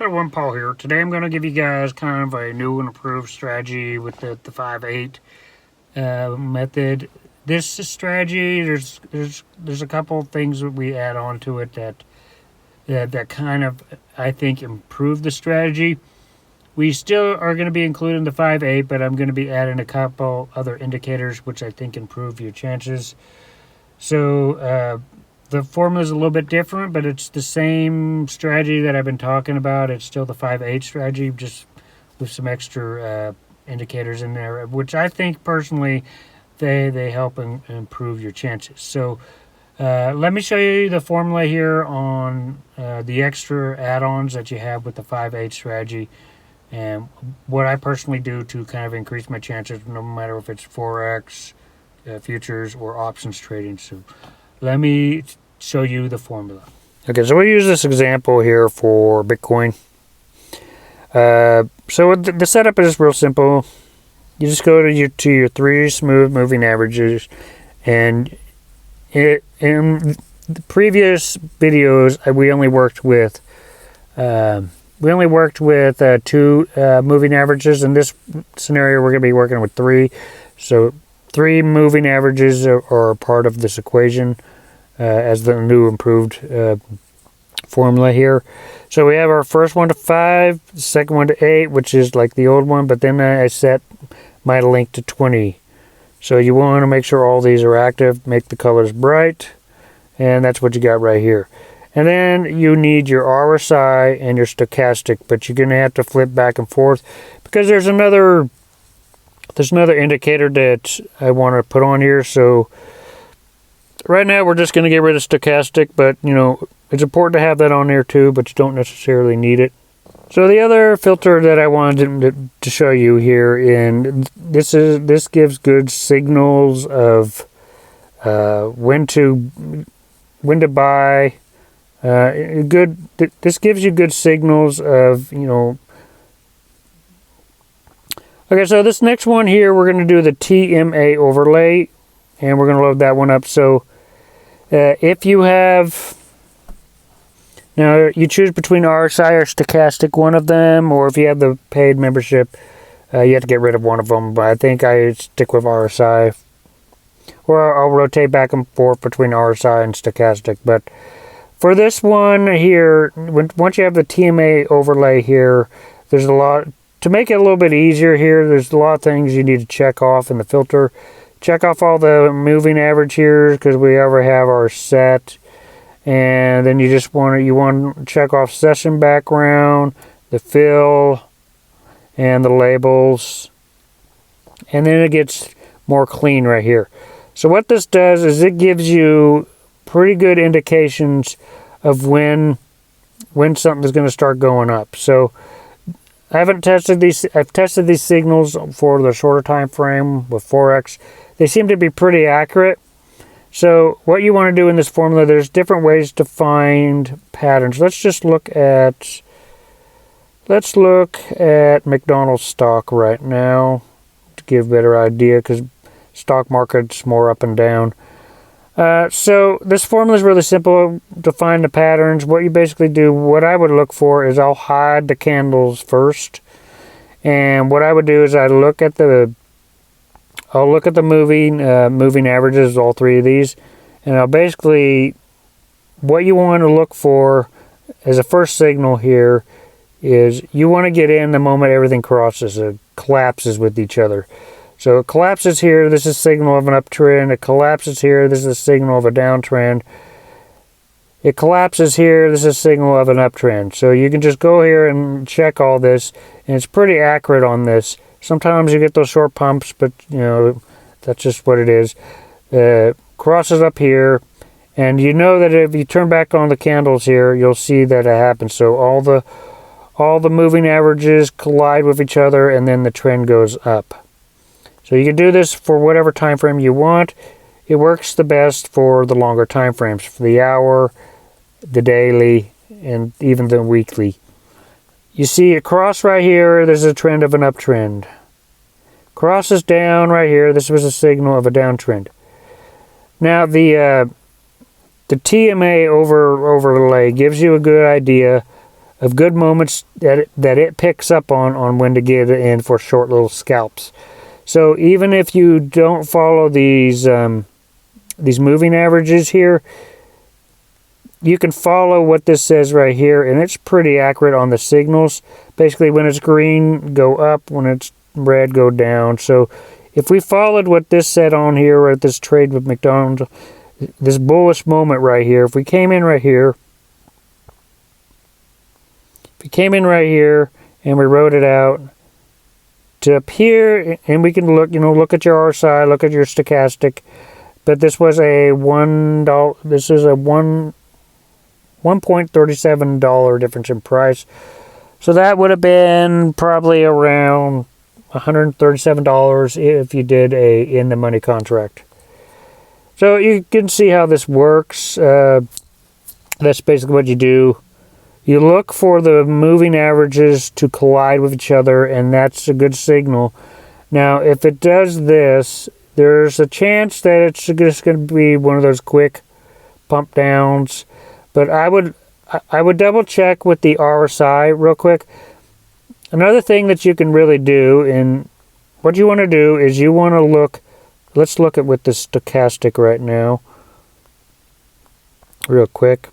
Hello, one Paul here. Today I'm going to give you guys kind of a new and improved strategy with the 5-8 method. This strategy, there's a couple things that we add on to it that kind of, I think, improve the strategy. We still are going to be including the 5-8, but I'm going to be adding a couple other indicators which I think improve your chances. So the formula is a little bit different, but it's the same strategy that I've been talking about. It's still the 5-8 strategy, just with some extra indicators in there, which I think personally they help improve your chances. So let me show you the formula here on the extra add-ons that you have with the 5-8 strategy, and what I personally do to kind of increase my chances, no matter if it's Forex, futures, or options trading. So let me show you the formula. Okay, so we use this example here for Bitcoin. So the setup is real simple. You just go to your 3 smooth moving averages, and in the previous videos we only worked with 2 moving averages. In this scenario, we're going to be working with 3. So 3 moving averages are a part of this equation as the new improved formula here. So we have our first one to 5, the second one to 8, which is like the old one, but then I set my link to 20. So you want to make sure all these are active, make the colors bright, and that's what you got right here. And then you need your RSI and your stochastic, but you're going to have to flip back and forth because there's another indicator that I want to put on here. So right now we're just going to get rid of stochastic, but it's important to have that on there too, but you don't necessarily need it. So the other filter that I wanted to show you here, and this gives good signals of when to buy. This gives you good signals of Okay, so this next one here, we're going to do the TMA overlay, and we're going to load that one up. So if you have, now you choose between RSI or stochastic, one of them, or if you have the paid membership, you have to get rid of one of them. But I think I stick with RSI, or I'll rotate back and forth between RSI and stochastic. But for this one here, once you have the TMA overlay here, there's a lot. To make it a little bit easier here, there's a lot of things you need to check off in the filter. Check off all the moving average here because we already have our set. And then you want to check off session background, the fill, and the labels. And then it gets more clean right here. So what this does is it gives you pretty good indications of when something is going to start going up. So I've tested these signals for the shorter time frame with Forex. They seem to be pretty accurate. So what you want to do in this formula, there's different ways to find patterns. Let's look at McDonald's stock right now to give a better idea, because stock market's more up and down. So this formula is really simple to find the patterns. What you basically do, what I would look for is I'll hide the candles first, and what I would do is I'll look at the moving averages, all 3 of these, and I'll basically, what you want to look for as a first signal here is you want to get in the moment everything crosses, it collapses with each other. So it collapses here, this is a signal of an uptrend. It collapses here, this is a signal of a downtrend. It collapses here, this is a signal of an uptrend. So you can just go here and check all this, and it's pretty accurate on this. Sometimes you get those short pumps, but that's just what it is. Crosses up here, and you know that if you turn back on the candles here, you'll see that it happens. So all the moving averages collide with each other, and then the trend goes up. So you can do this for whatever time frame you want. It works the best for the longer time frames, for the hour, the daily, and even the weekly. You see across right here, there's a trend of an uptrend. Crosses down right here, this was a signal of a downtrend. Now the TMA overlay gives you a good idea of good moments that it picks up on when to get in for short little scalps. So even if you don't follow these moving averages here, you can follow what this says right here, and it's pretty accurate on the signals. Basically, when it's green, go up. When it's red, go down. So if we followed what this said on here at this trade with McDonald's, this bullish moment right here, if we came in right here, and we wrote it out to up here, and we can look, look at your RSI, look at your stochastic, but this was a $1, this is a $1.37 difference in price. So that would have been probably around $137 if you did a in the money contract. So you can see how this works. That's basically what you do. You look for the moving averages to collide with each other, and that's a good signal. Now, if it does this, there's a chance that it's just going to be one of those quick pump downs. But I would double check with the RSI real quick. Another thing that you can really do, and what you want to do is you want to look, let's look at with the stochastic right now, real quick.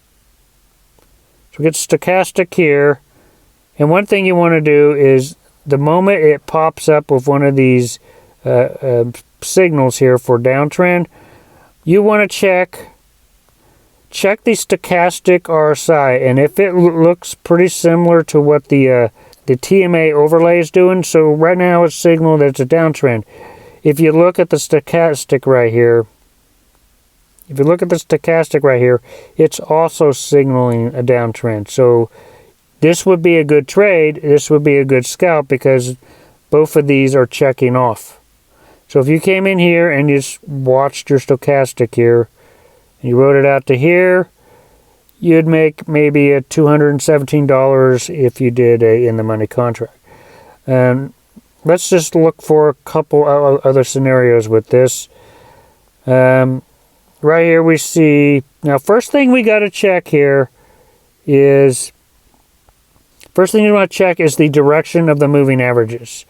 So we get stochastic here, and one thing you want to do is the moment it pops up with one of these signals here for downtrend, you want to check the stochastic RSI, and if it looks pretty similar to what the TMA overlay is doing, so right now it's signaled that it's a downtrend. If you look at the stochastic right here, it's also signaling a downtrend. So this would be a good trade, this would be a good scalp, because both of these are checking off. So if you came in here and you just watched your stochastic here, and you wrote it out to here, you'd make maybe a $217 if you did a in the money contract. And let's just look for a couple other scenarios with this. Right here we see, now first thing we got to check here is, first thing you want to check is the direction of the moving averages.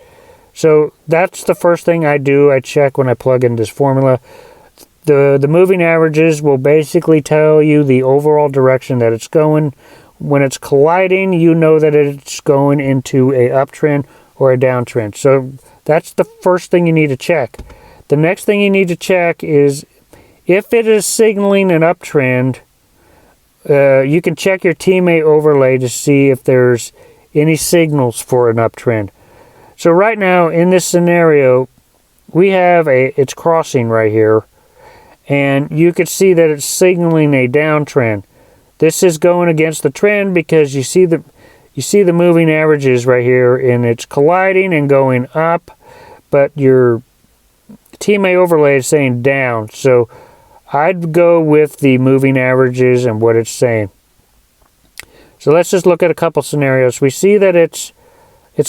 So that's the first thing I do. I check when I plug in this formula. The moving averages will basically tell you the overall direction that it's going. When it's colliding, you know that it's going into a uptrend or a downtrend. So that's the first thing you need to check. The next thing you need to check is if it is signaling an uptrend, you can check your TMA overlay to see if there's any signals for an uptrend. So right now in this scenario, we have it's crossing right here. And you can see that it's signaling a downtrend. This is going against the trend because you see the moving averages right here, and it's colliding and going up, but your TMA overlay is saying down. So I'd go with the moving averages and what it's saying. So let's just look at a couple scenarios. We see that it's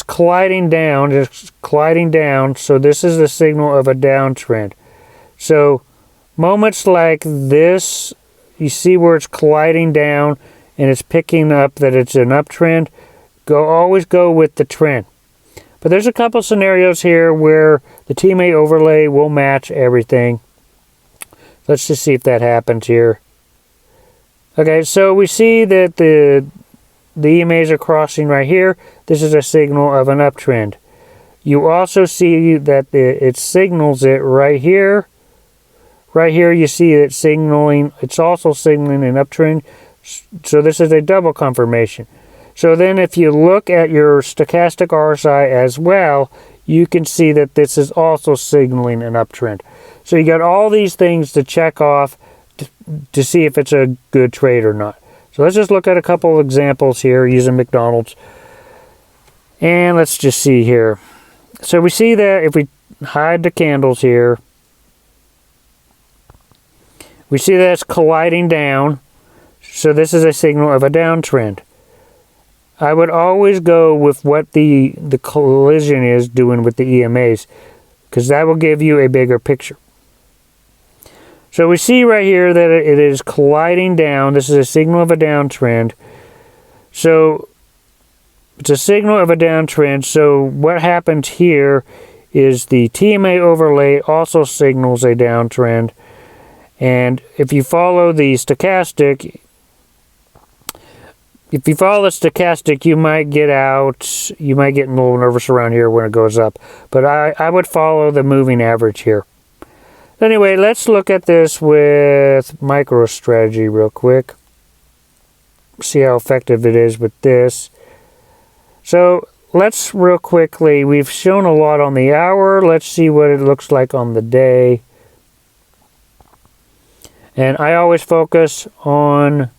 colliding down. It's colliding down. So this is the signal of a downtrend. So moments like this, you see where it's colliding down and it's picking up that it's an uptrend, always go with the trend. But there's a couple scenarios here where the TMA overlay will match everything. Let's just see if that happens here. Okay, so we see that the EMAs are crossing right here. This is a signal of an uptrend. You also see that it signals it right here. Right here you see it signaling, it's also signaling an uptrend. So this is a double confirmation. So then if you look at your stochastic RSI as well, you can see that this is also signaling an uptrend. So you got all these things to check off to see if it's a good trade or not. So let's just look at a couple of examples here using McDonald's. And let's just see here. So we see that if we hide the candles here, we see that it's colliding down, so this is a signal of a downtrend. I would always go with what the collision is doing with the EMAs, because that will give you a bigger picture. So we see right here that it is colliding down. This is a signal of a downtrend. So It's a signal of a downtrend. So what happened here is the TMA overlay also signals a downtrend. And if you follow the stochastic, you might get out, you might get a little nervous around here when it goes up. But I would follow the moving average here. Anyway, let's look at this with MicroStrategy real quick. See how effective it is with this. So let's real quickly, we've shown a lot on the hour. Let's see what it looks like on the day. And I always focus on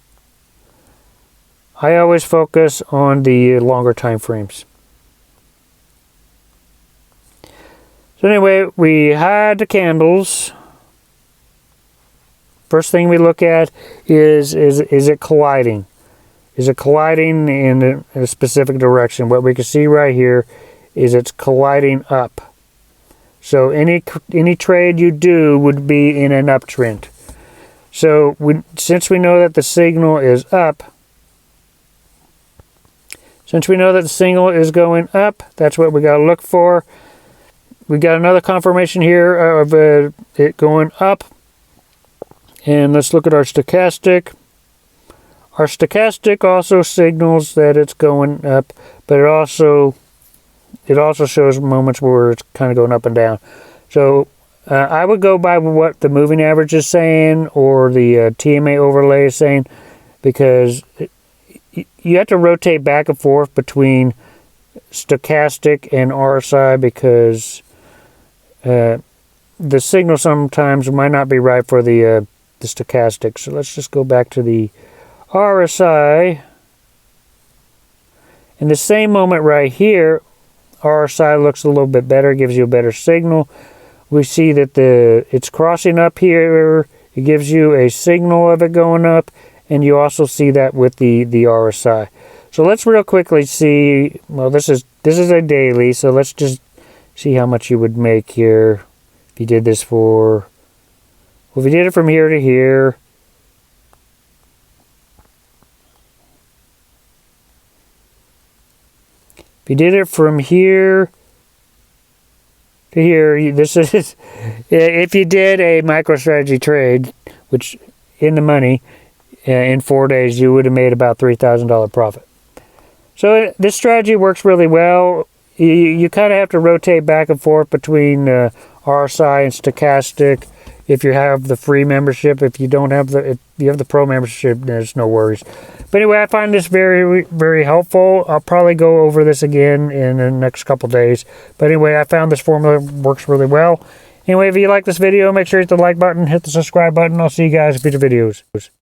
the longer time frames. So anyway, we had the candles. First thing we look at is it colliding? Is it colliding in a specific direction? What we can see right here is it's colliding up. So any trade you do would be in an uptrend. So since we know that the signal is up, since we know that the signal is going up, that's what we got to look for. We got another confirmation here of it going up. And let's look at our stochastic. Our stochastic also signals that it's going up, but it also shows moments where it's kind of going up and down. So I would go by what the moving average is saying or the TMA overlay is saying, because you have to rotate back and forth between stochastic and RSI, because the signal sometimes might not be right for the stochastic. So let's just go back to the RSI. In the same moment right here, RSI looks a little bit better, gives you a better signal. We see that it's crossing up here. It gives you a signal of it going up, and you also see that with the RSI. So let's real quickly see. Well, this is a daily, so let's just see how much you would make here if you did this for. Well, if you did it from here to here. If you did it from here to here, this is, if you did a MicroStrategy trade, which in the money, in 4 days, you would have made about $3,000 profit. So this strategy works really well. You kind of have to rotate back and forth between RSI and stochastic. If you have the free membership, if you have the pro membership, there's no worries. But anyway, I find this very, very helpful. I'll probably go over this again in the next couple days. But anyway, I found this formula works really well. Anyway, if you like this video, make sure you hit the like button, hit the subscribe button. I'll see you guys in future videos.